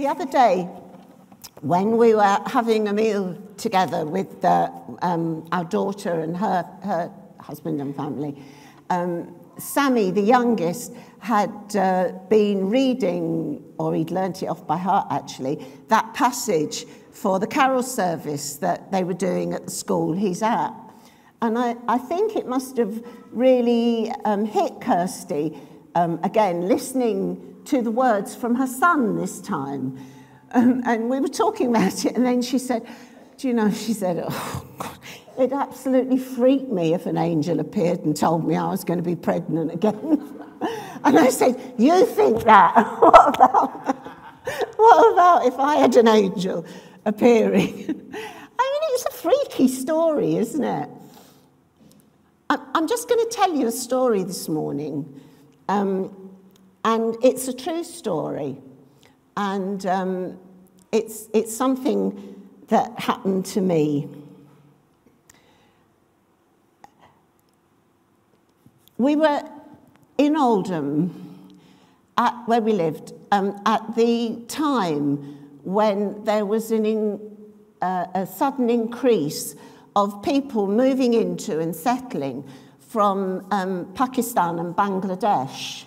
The other day, when we were having a meal together with our daughter and her husband and family, Sammy, the youngest, had been reading, or he'd learnt it off by heart actually, that passage for the carol service that they were doing at the school he's at. And I think it must have really hit Kirsty, again, listening to the words from her son this time. And we were talking about it, and then she said, do you know, she said, oh, God, it absolutely freaked me if an angel appeared and told me I was going to be pregnant again. And I said, you think that? What about if I had an angel appearing? I mean, it's a freaky story, isn't it? I'm just going to tell you a story this morning. And it's a true story. And it's something that happened to me. We were in Oldham, where we lived, at the time when there was a sudden increase of people moving into and settling from Pakistan and Bangladesh.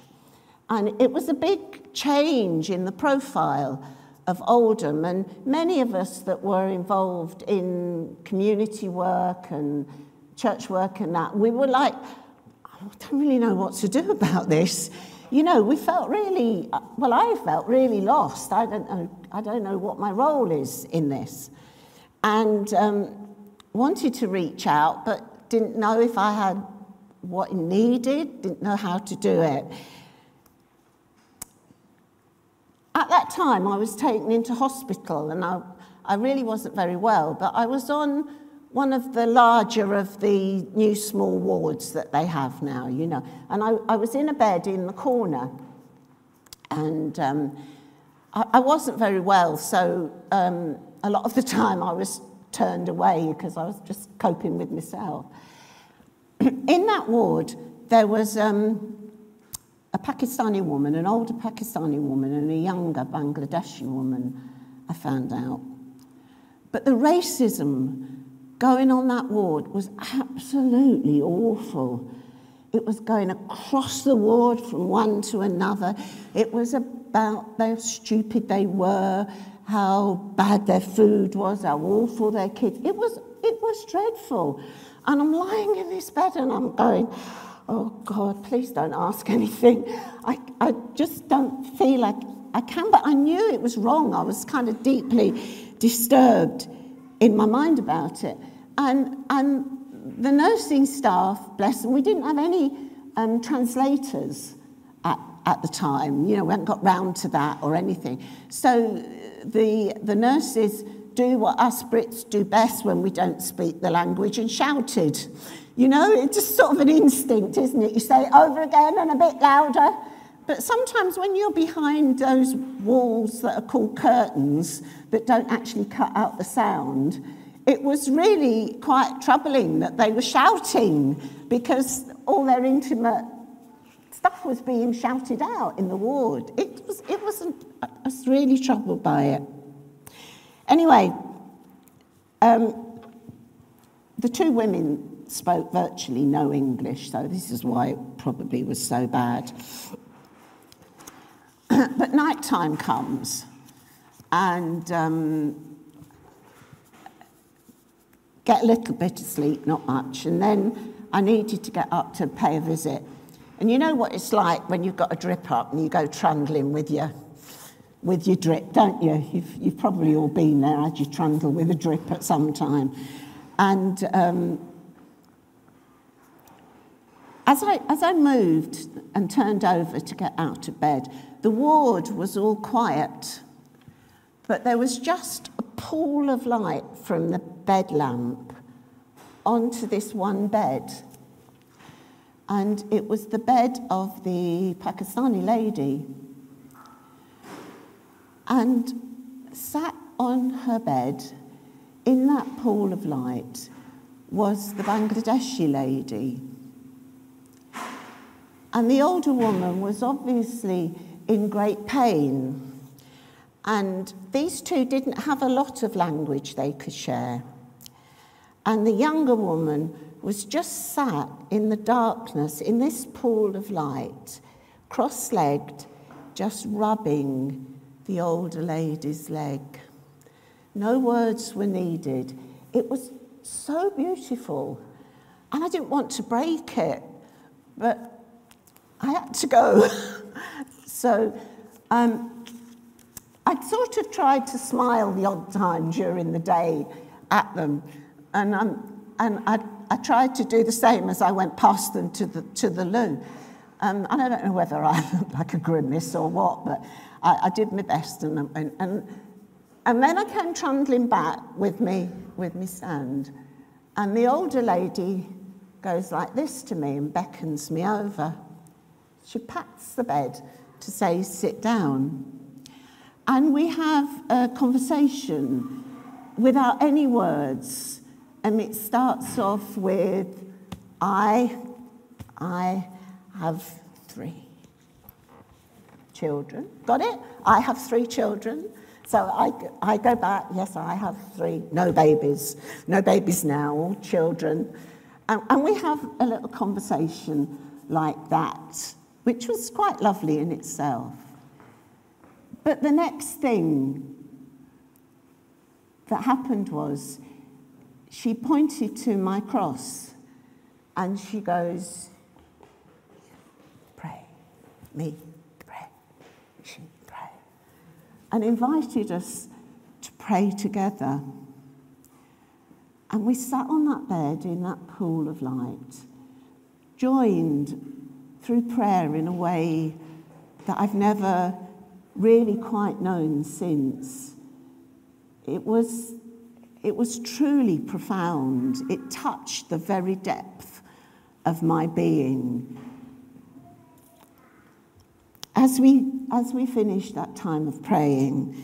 And it was a big change in the profile of Oldham, and many of us that were involved in community work and church work and that, we were like, I don't really know what to do about this. You know, we felt really, well, I felt really lost. I don't know what my role is in this. And wanted to reach out, but didn't know if I had what it needed, didn't know how to do it. At that time, I was taken into hospital, and I really wasn't very well, but I was on one of the larger of the new small wards that they have now, you know. And I was in a bed in the corner, and I wasn't very well, so a lot of the time I was turned away because I was just coping with myself. In that ward, there was a Pakistani woman, an older Pakistani woman, and a younger Bangladeshi woman, I found out. But the racism going on that ward was absolutely awful. It was going across the ward from one to another. It was about how stupid they were, how bad their food was, how awful their kids. It was dreadful. And I'm lying in this bed and I'm going, oh God, please don't ask anything. I just don't feel like I can, but I knew it was wrong. I was kind of deeply disturbed in my mind about it. And the nursing staff, bless them, we didn't have any translators at the time. You know, we hadn't got round to that or anything. So the nurses do what us Brits do best when we don't speak the language, and shouted. You know, it's just sort of an instinct, isn't it? You say it over again and a bit louder. But sometimes when you're behind those walls that are called curtains that don't actually cut out the sound, it was really quite troubling that they were shouting, because all their intimate stuff was being shouted out in the ward. I was really troubled by it. Anyway, the two women spoke virtually no English, so this is why it probably was so bad. But night time comes, and get a little bit of sleep, not much, and then I needed to get up to pay a visit. And you know what it's like when you've got a drip up and you go trundling with your drip, don't you? You've probably all been there, had your trundle with a drip at some time. And as I moved and turned over to get out of bed, the ward was all quiet, but there was just a pool of light from the bed lamp onto this one bed. And it was the bed of the Pakistani lady. And sat on her bed in that pool of light was the Bangladeshi lady. And the older woman was obviously in great pain. And these two didn't have a lot of language they could share. And the younger woman was just sat in the darkness, in this pool of light, cross-legged, just rubbing the older lady's leg. No words were needed. It was so beautiful. And I didn't want to break it, but I had to go. So I'd sort of tried to smile the odd time during the day at them, and I tried to do the same as I went past them to the loo. And I don't know whether I looked like a grimace or what, but I did my best, and then I came trundling back with me stand, and the older lady goes like this to me and beckons me over. She pats the bed to say, sit down. And we have a conversation without any words. And it starts off with, I have 3 children. Got it? I have 3 children. So I go back, yes, I have 3. No babies now, all children. And we have a little conversation like that, which was quite lovely in itself. But the next thing that happened was she pointed to my cross and she goes, pray, me, pray, she, pray, and invited us to pray together. And we sat on that bed in that pool of light, joined through prayer in a way that I've never really quite known since. It was truly profound. It touched the very depth of my being. As we finished that time of praying,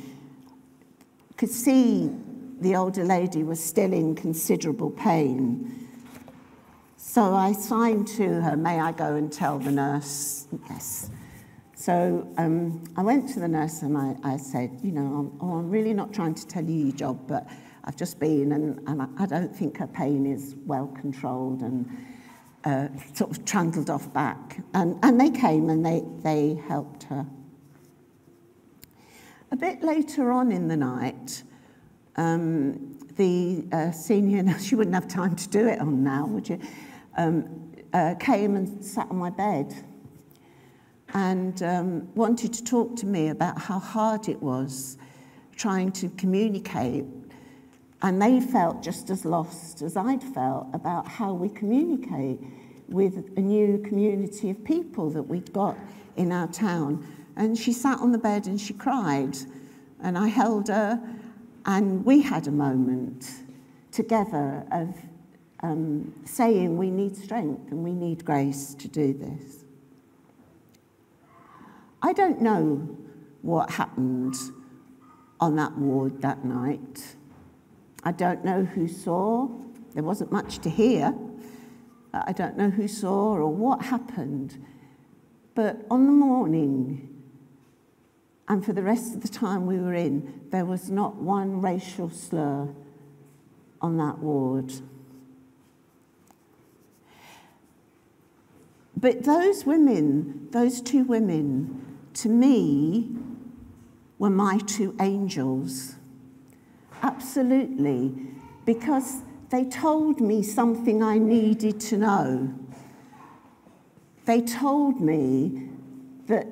could see the older lady was still in considerable pain. So I signed to her, may I go and tell the nurse? Yes. So I went to the nurse and I said, you know, I'm really not trying to tell you your job, but I've just been and I don't think her pain is well controlled, and sort of trundled off back. And they came and they helped her. A bit later on in the night, the senior, she wouldn't have time to do it on now, would you, came and sat on my bed and wanted to talk to me about how hard it was trying to communicate. And they felt just as lost as I'd felt about how we communicate with a new community of people that we'd got in our town. And she sat on the bed and she cried, and I held her, and we had a moment together of saying we need strength and we need grace to do this. I don't know what happened on that ward that night. I don't know who saw. There wasn't much to hear. I don't know who saw or what happened. But on the morning, and for the rest of the time we were in, there was not one racial slur on that ward. But those women, those 2 women, to me, were my 2 angels. Absolutely, because they told me something I needed to know. They told me that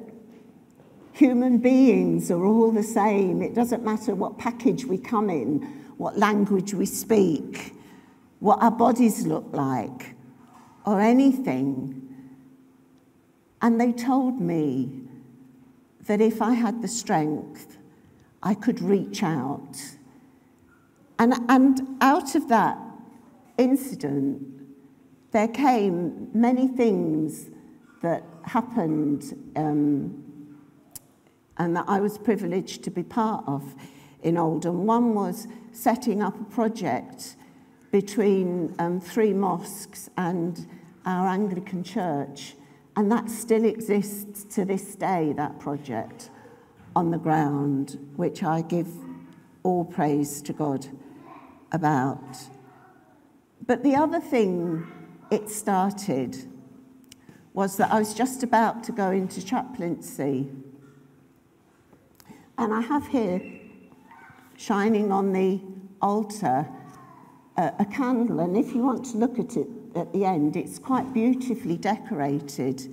human beings are all the same. It doesn't matter what package we come in, what language we speak, what our bodies look like, or anything. And they told me that if I had the strength, I could reach out. And out of that incident, there came many things that happened and that I was privileged to be part of in Oldham. One was setting up a project between 3 mosques and our Anglican church, and that still exists to this day, that project, on the ground, which I give all praise to God about. But the other thing it started was that I was just about to go into chaplaincy. And I have here, shining on the altar, a candle. And if you want to look at it at the end, it's quite beautifully decorated.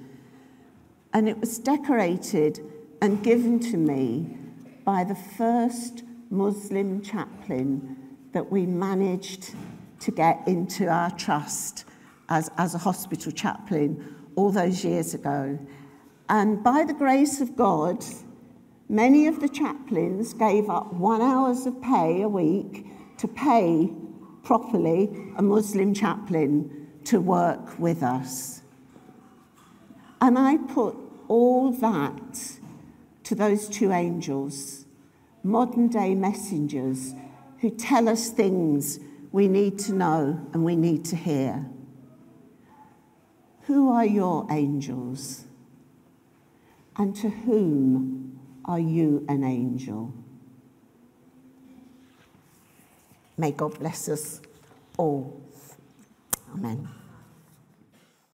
And it was decorated and given to me by the first Muslim chaplain that we managed to get into our trust as a hospital chaplain all those years ago. And by the grace of God, many of the chaplains gave up 1 hour of pay a week to pay properly a Muslim chaplain to work with us. And I put all that to those two angels, modern day messengers who tell us things we need to know and we need to hear. Who are your angels? And to whom are you an angel? May God bless us all. Amen.